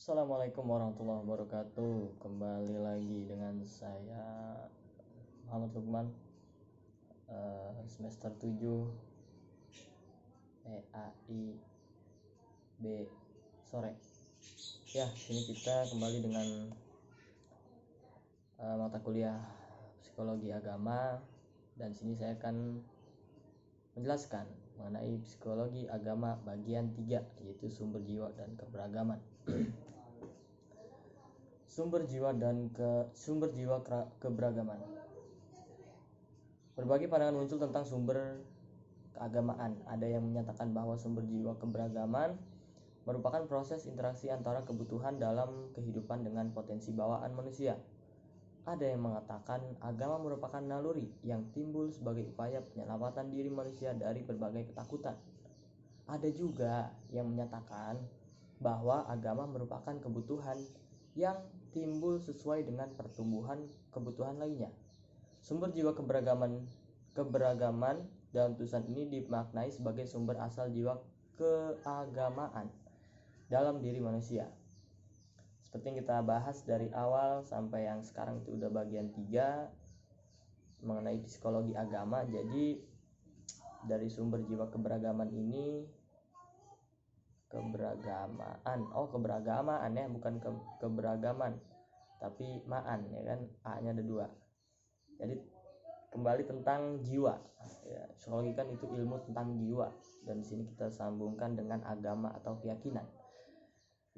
Assalamualaikum warahmatullahi wabarakatuh. Kembali lagi dengan saya Muhammad Lukman, semester 7 PAI B sore. Ya, ini kita kembali dengan mata kuliah psikologi agama, dan sini saya akan menjelaskan mengenai psikologi agama bagian 3, yaitu sumber jiwa dan keberagaman. Sumber jiwa keberagaman. Berbagai pandangan muncul tentang sumber keagamaan. Ada yang menyatakan bahwa sumber jiwa keberagaman merupakan proses interaksi antara kebutuhan dalam kehidupan dengan potensi bawaan manusia. Ada yang mengatakan agama merupakan naluri yang timbul sebagai upaya penyelamatan diri manusia dari berbagai ketakutan. Ada juga yang menyatakan bahwa agama merupakan kebutuhan yang timbul sesuai dengan pertumbuhan kebutuhan lainnya. Sumber jiwa keberagaman dalam tulisan ini dimaknai sebagai sumber asal jiwa keagamaan dalam diri manusia. Seperti yang kita bahas dari awal sampai yang sekarang itu udah bagian 3 mengenai psikologi agama. Jadi dari sumber jiwa keberagaman ini, keberagamaan ya, bukan keberagaman tapi maan ya kan, A-nya ada 2. Jadi kembali tentang jiwa ya, psikologi kan itu ilmu tentang jiwa, dan di sini kita sambungkan dengan agama atau keyakinan.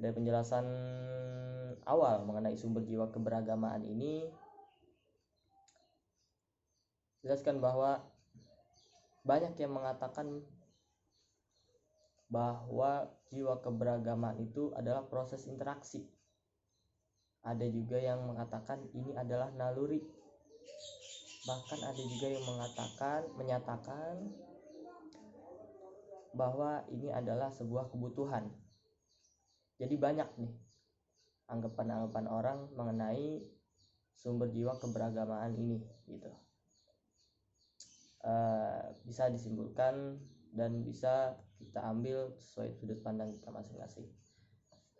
Dari penjelasan awal mengenai sumber jiwa keberagamaan ini, jelaskan bahwa banyak yang mengatakan bahwa jiwa keberagaman itu adalah proses interaksi. Ada juga yang mengatakan ini adalah naluri. Bahkan ada juga yang menyatakan bahwa ini adalah sebuah kebutuhan. Jadi banyak nih anggapan-anggapan orang mengenai sumber jiwa keberagamaan ini gitu. Bisa disimpulkan dan bisa kita ambil sesuai sudut pandang kita masing-masing.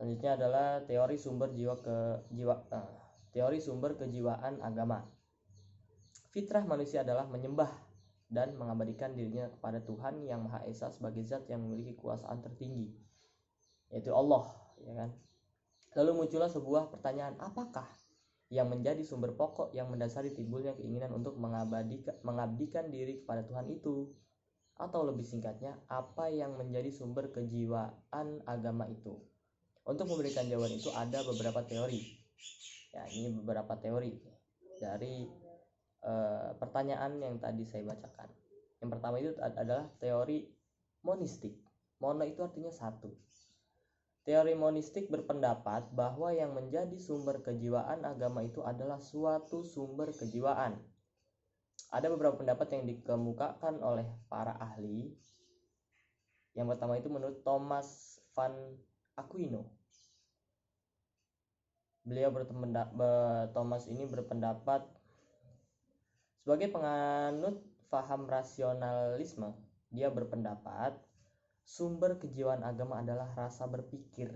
Selanjutnya adalah teori sumber kejiwaan agama. Fitrah manusia adalah menyembah dan mengabadikan dirinya kepada Tuhan yang Maha Esa sebagai zat yang memiliki kekuasaan tertinggi, yaitu Allah, ya kan? Lalu muncullah sebuah pertanyaan, apakah yang menjadi sumber pokok yang mendasari timbulnya keinginan untuk mengabdikan diri kepada Tuhan itu? Atau lebih singkatnya, apa yang menjadi sumber kejiwaan agama itu? Untuk memberikan jawaban itu ada beberapa teori. Ya, ini beberapa teori dari pertanyaan yang tadi saya bacakan. Yang pertama itu adalah teori monistik. Mono itu artinya satu. Teori monistik berpendapat bahwa yang menjadi sumber kejiwaan agama itu adalah suatu sumber kejiwaan. Ada beberapa pendapat yang dikemukakan oleh para ahli. Yang pertama itu menurut Thomas van Aquino. Thomas ini berpendapat sebagai penganut faham rasionalisme. Dia berpendapat sumber kejiwaan agama adalah rasa berpikir.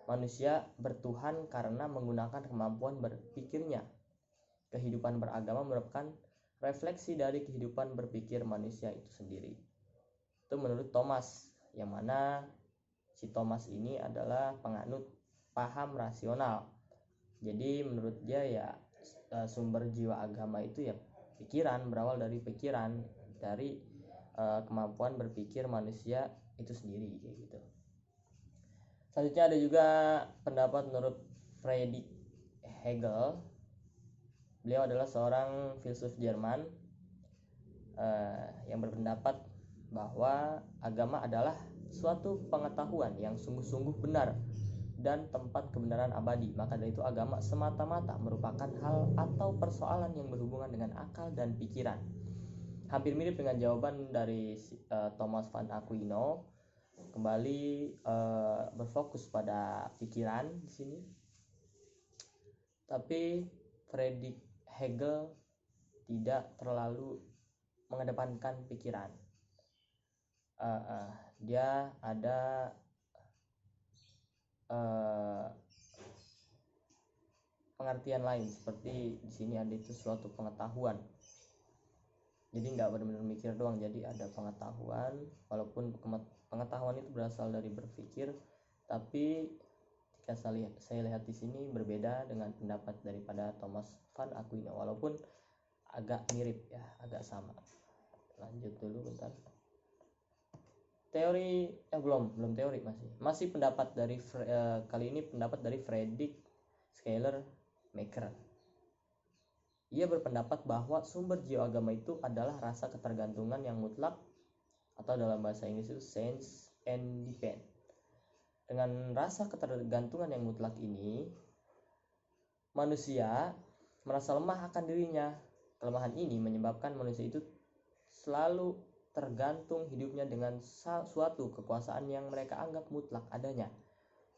Manusia bertuhan karena menggunakan kemampuan berpikirnya. Kehidupan beragama merupakan refleksi dari kehidupan berpikir manusia itu sendiri. Itu menurut Thomas, yang mana si Thomas ini adalah penganut paham rasional. Jadi menurut dia ya sumber jiwa agama itu ya pikiran, berawal dari pikiran, dari kemampuan berpikir manusia itu sendiri kayak gitu. Selanjutnya ada juga pendapat menurut Friedrich Hegel. Beliau adalah seorang filsuf Jerman yang berpendapat bahwa agama adalah suatu pengetahuan yang sungguh-sungguh benar dan tempat kebenaran abadi. Maka dari itu agama semata-mata merupakan hal atau persoalan yang berhubungan dengan akal dan pikiran. Hampir mirip dengan jawaban dari Thomas van Aquino. Kembali berfokus pada pikiran di sini. Tapi Friedrich Hegel tidak terlalu mengedepankan pikiran. Dia ada eh, pengertian lain, seperti di sini ada itu suatu pengetahuan. Jadi nggak benar-benar mikir doang, jadi ada pengetahuan. Walaupun pengetahuan itu berasal dari berpikir, tapi jika saya lihat di sini berbeda dengan pendapat daripada Thomas van Aquino, walaupun agak mirip ya, agak sama. Lanjut dulu bentar. Teori belum teori, masih pendapat dari kali ini pendapat dari Friedrich Schleiermacher. Ia berpendapat bahwa sumber jiwa agama itu adalah rasa ketergantungan yang mutlak, atau dalam bahasa Inggris itu sense and depend. Dengan rasa ketergantungan yang mutlak ini, manusia merasa lemah akan dirinya. Kelemahan ini menyebabkan manusia itu selalu tergantung hidupnya dengan suatu kekuasaan yang mereka anggap mutlak adanya,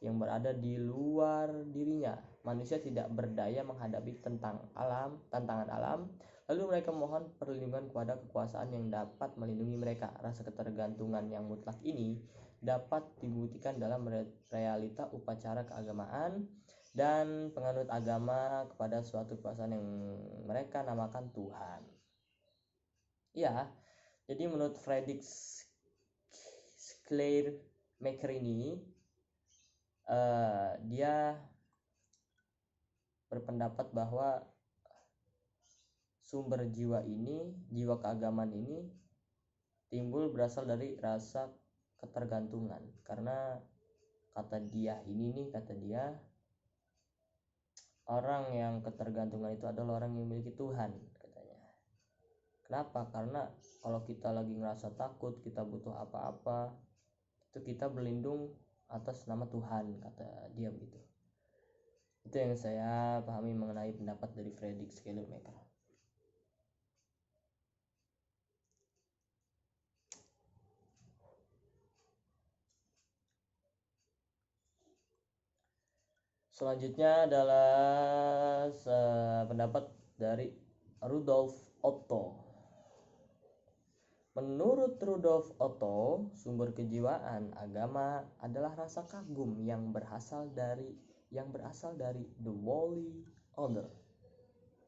yang berada di luar dirinya. Manusia tidak berdaya menghadapi tantangan alam, lalu mereka mohon perlindungan kepada kekuasaan yang dapat melindungi mereka. Rasa ketergantungan yang mutlak ini dapat dibuktikan dalam realita upacara keagamaan dan penganut agama kepada suatu kekuasaan yang mereka namakan Tuhan. Ya, jadi menurut Friedrich Schleiermacher ini, dia berpendapat bahwa sumber jiwa keagamaan ini timbul berasal dari rasa ketergantungan. Karena kata dia orang yang ketergantungan itu adalah orang yang memiliki Tuhan, katanya. Kenapa? Karena kalau kita lagi ngerasa takut, kita butuh apa-apa, itu kita berlindung atas nama Tuhan, kata dia begitu. Itu yang saya pahami mengenai pendapat dari Friedrich Schleiermacher. Selanjutnya adalah pendapat dari Rudolf Otto. Menurut Rudolf Otto, sumber kejiwaan agama adalah rasa kagum yang berasal dari the wholly other,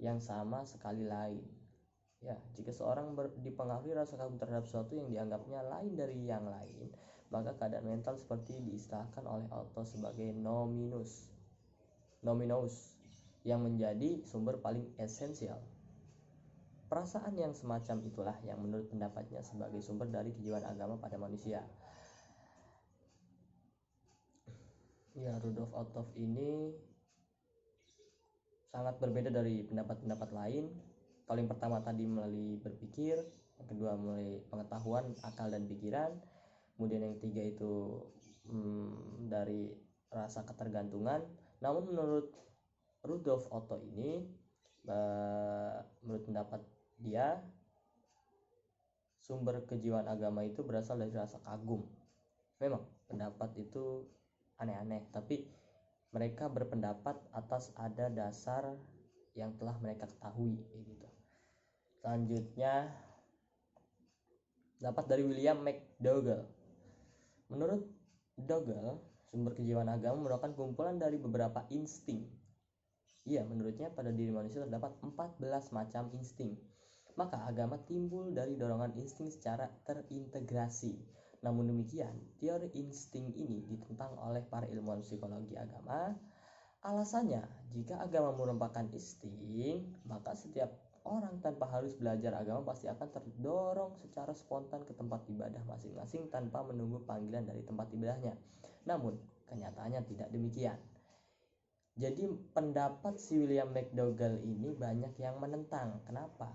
yang sama sekali lain. Ya, jika seorang dipengaruhi rasa kagum terhadap sesuatu yang dianggapnya lain dari yang lain, maka keadaan mental seperti diistilahkan oleh Otto sebagai nominus yang menjadi sumber paling esensial. Perasaan yang semacam itulah yang menurut pendapatnya sebagai sumber dari kejiwaan agama pada manusia. Ya, Rudolf Otto ini sangat berbeda dari pendapat-pendapat lain. Kalau yang pertama tadi melalui berpikir, yang kedua melalui pengetahuan, akal dan pikiran, kemudian yang ketiga itu dari rasa ketergantungan. Namun menurut Rudolf Otto ini, menurut pendapat dia, sumber kejiwaan agama itu berasal dari rasa kagum. Memang pendapat itu aneh-aneh, tapi mereka berpendapat atas ada dasar yang telah mereka ketahui gitu. Selanjutnya dapat dari William McDougall. Menurut Dougall, sumber kejiwaan agama merupakan kumpulan dari beberapa insting. Iya, menurutnya pada diri manusia terdapat 14 macam insting. Maka agama timbul dari dorongan insting secara terintegrasi. Namun demikian, teori insting ini ditentang oleh para ilmuwan psikologi agama. Alasannya, jika agama merupakan insting, maka setiap orang tanpa harus belajar agama pasti akan terdorong secara spontan ke tempat ibadah masing-masing tanpa menunggu panggilan dari tempat ibadahnya. Namun, kenyataannya tidak demikian. Jadi pendapat si William McDougall ini banyak yang menentang. Kenapa?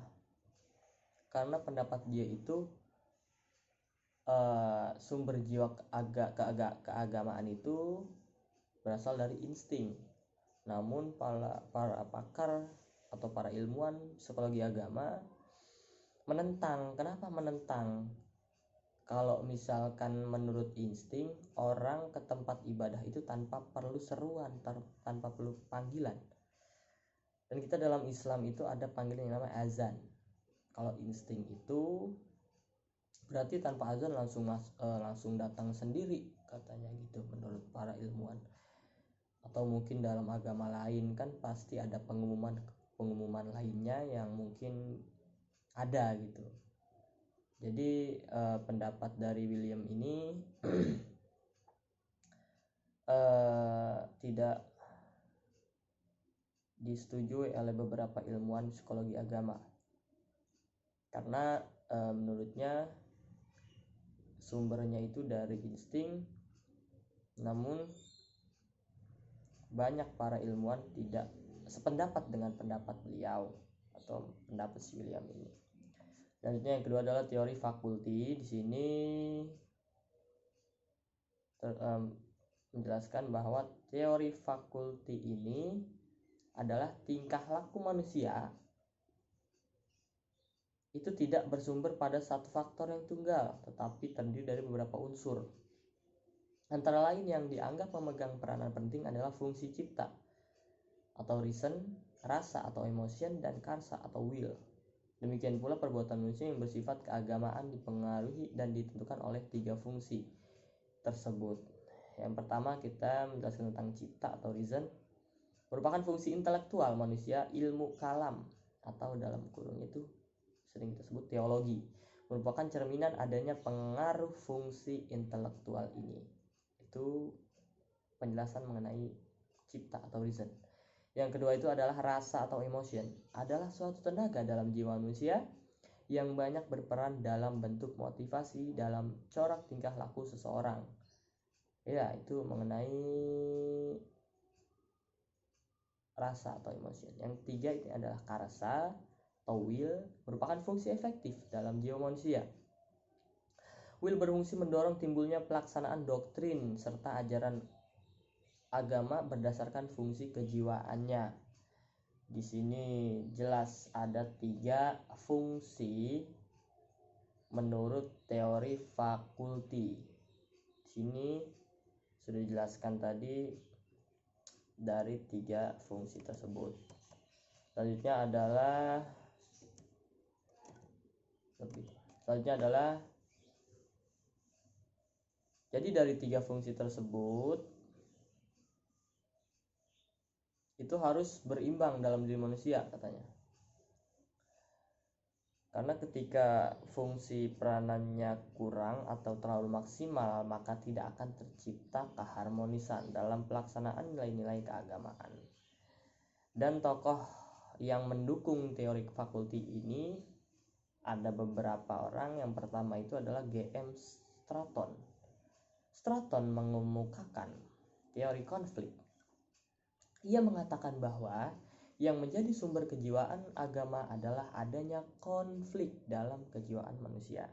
Karena pendapat dia itu sumber jiwa keagamaan itu berasal dari insting. Namun para pakar atau para ilmuwan psikologi agama menentang. Kenapa menentang? Kalau misalkan menurut insting, orang ke tempat ibadah itu tanpa perlu seruan, tanpa perlu panggilan. Dan kita dalam Islam itu ada panggilan yang namanya azan. Kalau insting itu berarti tanpa azan langsung datang sendiri, katanya gitu menurut para ilmuwan. atau mungkin dalam agama lain kan pasti ada pengumuman lainnya yang mungkin ada gitu. Jadi pendapat dari William ini tidak disetujui oleh beberapa ilmuwan psikologi agama karena menurutnya sumbernya itu dari insting, namun banyak para ilmuwan tidak sependapat dengan pendapat beliau atau pendapat si William ini. Selanjutnya yang kedua adalah teori fakulti. Di sini menjelaskan bahwa teori fakulti ini adalah tingkah laku manusia itu tidak bersumber pada satu faktor yang tunggal, tetapi terdiri dari beberapa unsur. Antara lain yang dianggap memegang peranan penting adalah fungsi cipta atau reason, rasa atau emotion, dan karsa atau will. Demikian pula perbuatan manusia yang bersifat keagamaan dipengaruhi dan ditentukan oleh 3 fungsi tersebut. Yang pertama kita menjelaskan tentang cipta atau reason, merupakan fungsi intelektual manusia, ilmu kalam atau dalam kurung itu sering kita sebut teologi, merupakan cerminan adanya pengaruh fungsi intelektual ini. Itu penjelasan mengenai cipta atau reason. Yang kedua itu adalah rasa atau emotion, adalah suatu tenaga dalam jiwa manusia yang banyak berperan dalam bentuk motivasi dalam corak tingkah laku seseorang. Ya, itu mengenai rasa atau emotion. Yang ketiga ini adalah karsa atau will, merupakan fungsi efektif dalam jiwa manusia. Will berfungsi mendorong timbulnya pelaksanaan doktrin serta ajaran agama berdasarkan fungsi kejiwaannya. Di sini jelas ada 3 fungsi menurut teori fakulti. Di sini sudah dijelaskan tadi dari 3 fungsi tersebut. Selanjutnya adalah jadi dari 3 fungsi tersebut itu harus berimbang dalam diri manusia katanya. Karena ketika fungsi peranannya kurang atau terlalu maksimal, maka tidak akan tercipta keharmonisan dalam pelaksanaan nilai-nilai keagamaan. Dan tokoh yang mendukung teori fakulti ini ada beberapa orang. Yang pertama itu adalah G.M. Stratton. Stratton mengemukakan teori konflik. Ia mengatakan bahwa yang menjadi sumber kejiwaan agama adalah adanya konflik dalam kejiwaan manusia.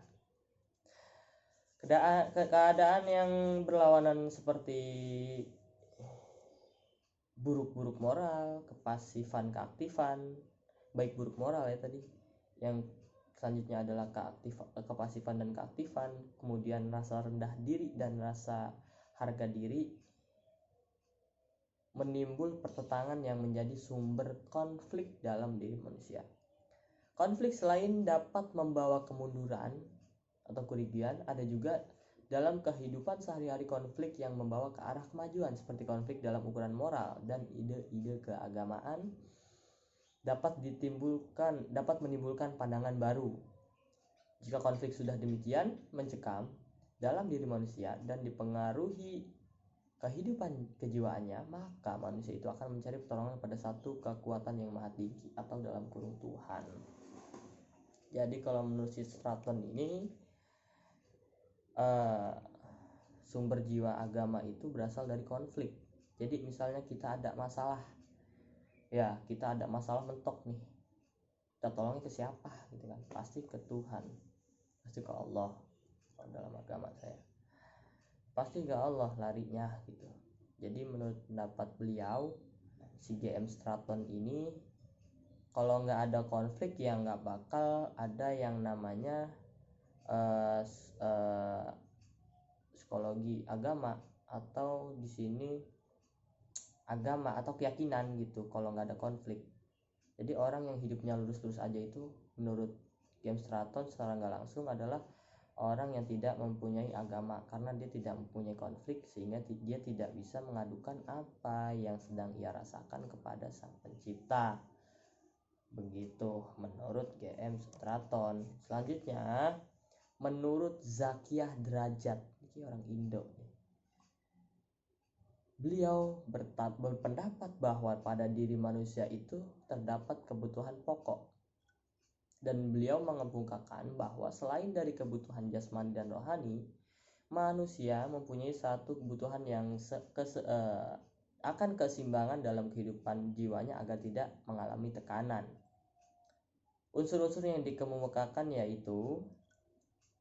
Keadaan yang berlawanan seperti buruk-buruk moral, kepasifan, keaktifan, baik buruk moral ya tadi. Yang selanjutnya adalah kepasifan dan keaktifan, kemudian rasa rendah diri dan rasa harga diri, menimbul pertentangan yang menjadi sumber konflik dalam diri manusia. Konflik selain dapat membawa kemunduran atau kerugian, ada juga dalam kehidupan sehari-hari konflik yang membawa ke arah kemajuan, seperti konflik dalam ukuran moral dan ide-ide keagamaan dapat menimbulkan pandangan baru. Jika konflik sudah demikian mencekam dalam diri manusia dan dipengaruhi kehidupan kejiwaannya, maka manusia itu akan mencari pertolongan pada satu kekuatan yang maha tinggi atau dalam kurung Tuhan. Jadi kalau menurut si Stratton ini sumber jiwa agama itu berasal dari konflik. Jadi misalnya kita ada masalah mentok nih, kita tolongnya ke siapa gitu kan? Pasti ke Tuhan, pasti ke Allah. Kalau dalam agama saya pasti ke Allah larinya gitu. Jadi menurut pendapat beliau, si G.M. Stratton ini, kalau nggak ada konflik ya nggak bakal ada yang namanya psikologi agama, atau di sini agama atau keyakinan gitu kalau nggak ada konflik. Jadi orang yang hidupnya lurus-lurus aja itu menurut G.M. Stratton secara nggak langsung adalah orang yang tidak mempunyai agama, karena dia tidak mempunyai konflik sehingga dia tidak bisa mengadukan apa yang sedang ia rasakan kepada Sang Pencipta. Begitu menurut GM Straton. Selanjutnya menurut Zakiyah Derajat, ini orang Indo. Beliau berpendapat bahwa pada diri manusia itu terdapat kebutuhan pokok. Dan beliau mengemukakan bahwa selain dari kebutuhan jasmani dan rohani, manusia mempunyai satu kebutuhan yang akan keseimbangan dalam kehidupan jiwanya agar tidak mengalami tekanan. Unsur-unsur yang dikemukakan yaitu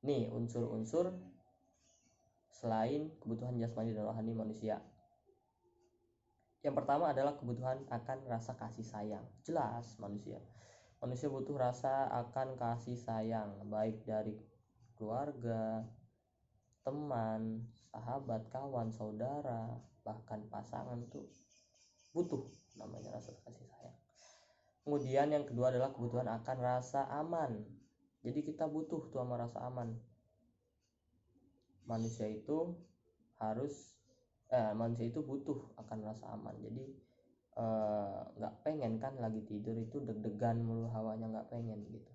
unsur-unsur selain kebutuhan jasmani dan rohani manusia. Yang pertama adalah kebutuhan akan rasa kasih sayang. Jelas manusia butuh rasa akan kasih sayang, baik dari keluarga, teman, sahabat, kawan, saudara, bahkan pasangan tuh butuh namanya rasa kasih sayang. Kemudian yang kedua adalah kebutuhan akan rasa aman. Jadi kita butuh tuh sama rasa aman. Manusia itu butuh akan rasa aman. Jadi nggak pengen kan lagi tidur itu deg-degan mulu hawanya, nggak pengen gitu.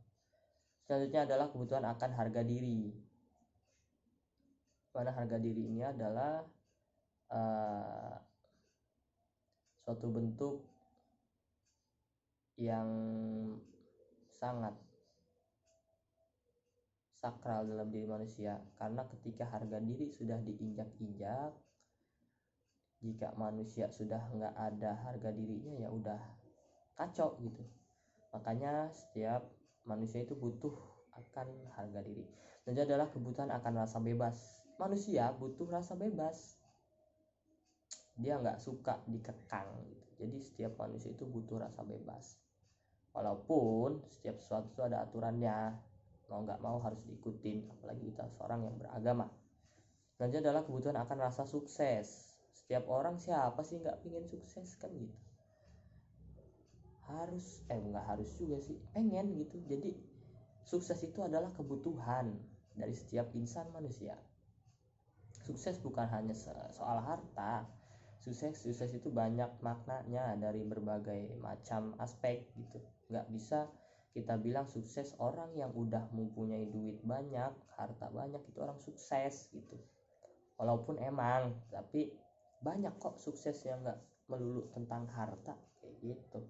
Selanjutnya adalah kebutuhan akan harga diri. Mana harga diri ini adalah suatu bentuk yang sangat sakral dalam diri manusia, karena ketika harga diri sudah diinjak-injak, jika manusia sudah nggak ada harga dirinya ya udah kacau gitu. Makanya setiap manusia itu butuh akan harga diri. Dan adalah kebutuhan akan rasa bebas. Manusia butuh rasa bebas, dia nggak suka dikekang gitu. Jadi setiap manusia itu butuh rasa bebas, walaupun setiap sesuatu itu ada aturannya, mau nggak mau harus diikutin, apalagi kita seorang yang beragama. Selanjutnya adalah kebutuhan akan rasa sukses. Setiap orang, siapa sih nggak pengen sukses kan gitu. Nggak harus juga sih, pengen gitu. Jadi sukses itu adalah kebutuhan dari setiap insan manusia. Sukses bukan hanya soal harta. Sukses itu banyak maknanya dari berbagai macam aspek gitu. Nggak bisa kita bilang sukses orang yang udah mempunyai duit banyak, harta banyak itu orang sukses gitu. Walaupun emang, tapi banyak kok sukses yang nggak melulu tentang harta kayak gitu.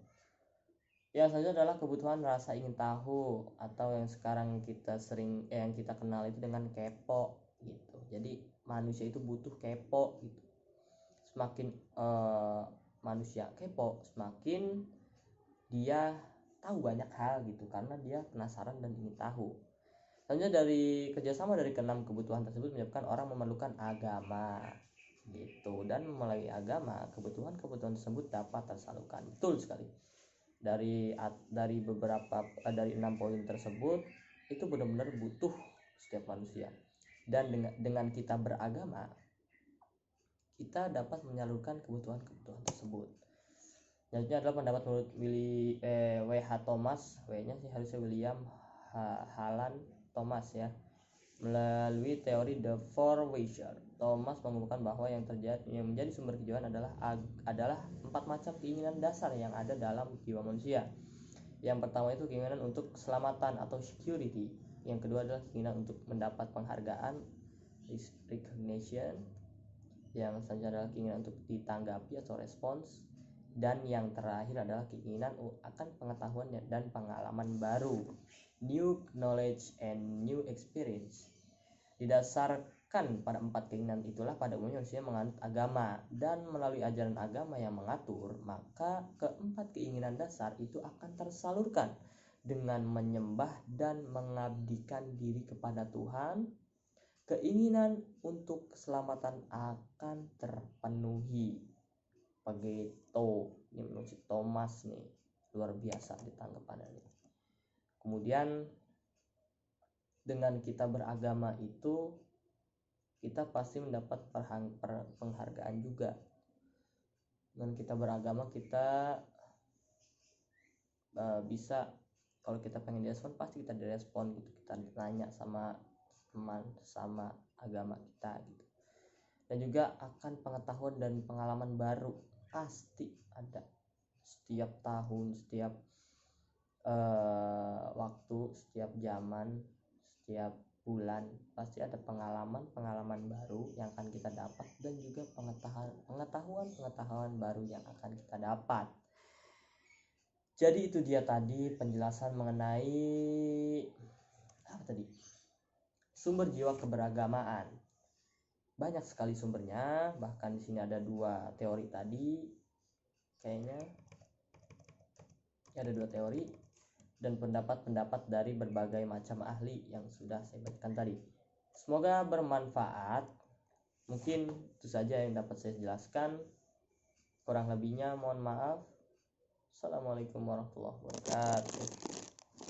Yang selanjutnya adalah kebutuhan rasa ingin tahu, atau yang sekarang kita yang kita kenal itu dengan kepo gitu. Jadi manusia itu butuh kepo gitu. Semakin manusia kepo, semakin dia tahu banyak hal gitu, karena dia penasaran dan ingin tahu. Selanjutnya dari kerjasama dari keenam kebutuhan tersebut menyebabkan orang memerlukan agama gitu, dan melalui agama kebutuhan tersebut dapat tersalurkan. Betul sekali. Dari 6 poin tersebut itu benar-benar butuh setiap manusia, dan dengan kita beragama kita dapat menyalurkan kebutuhan tersebut. Selanjutnya adalah pendapat menurut W.H. Thomas, W-nya sih harusnya William Hallan Thomas ya. Melalui teori The Four Wishes, Thomas mengemukakan bahwa yang menjadi sumber kejiwaan adalah 4 macam keinginan dasar yang ada dalam jiwa manusia. Yang pertama itu keinginan untuk keselamatan atau security. Yang kedua adalah keinginan untuk mendapat penghargaan, recognition. Yang selanjutnya adalah keinginan untuk ditanggapi atau respons. Dan yang terakhir adalah keinginan akan pengetahuan dan pengalaman baru, new knowledge and new experience. Didasarkan pada 4 keinginan itulah pada umumnya manusia menganut agama, dan melalui ajaran agama yang mengatur, maka keempat keinginan dasar itu akan tersalurkan dengan menyembah dan mengabdikan diri kepada Tuhan. Keinginan untuk keselamatan akan terpenuhi. Begitu. Ini menurut Thomas nih, luar biasa ditanggapannya nih. Kemudian dengan kita beragama itu kita pasti mendapat penghargaan juga. Dengan kita beragama kita bisa, kalau kita pengen direspon pasti kita direspon gitu. Kita ditanya sama teman sama agama kita gitu. Dan juga akan pengetahuan dan pengalaman baru pasti ada setiap tahun, setiap waktu, setiap zaman, setiap bulan pasti ada pengalaman baru yang akan kita dapat, dan juga pengetahuan baru yang akan kita dapat. Jadi itu dia tadi penjelasan mengenai apa tadi? Sumber jiwa keberagamaan. Banyak sekali sumbernya, bahkan di sini ada 2 teori tadi. Kayaknya ada 2 teori dan pendapat-pendapat dari berbagai macam ahli yang sudah saya bacakan tadi. Semoga bermanfaat. Mungkin itu saja yang dapat saya jelaskan. Kurang lebihnya mohon maaf. Assalamualaikum warahmatullahi wabarakatuh.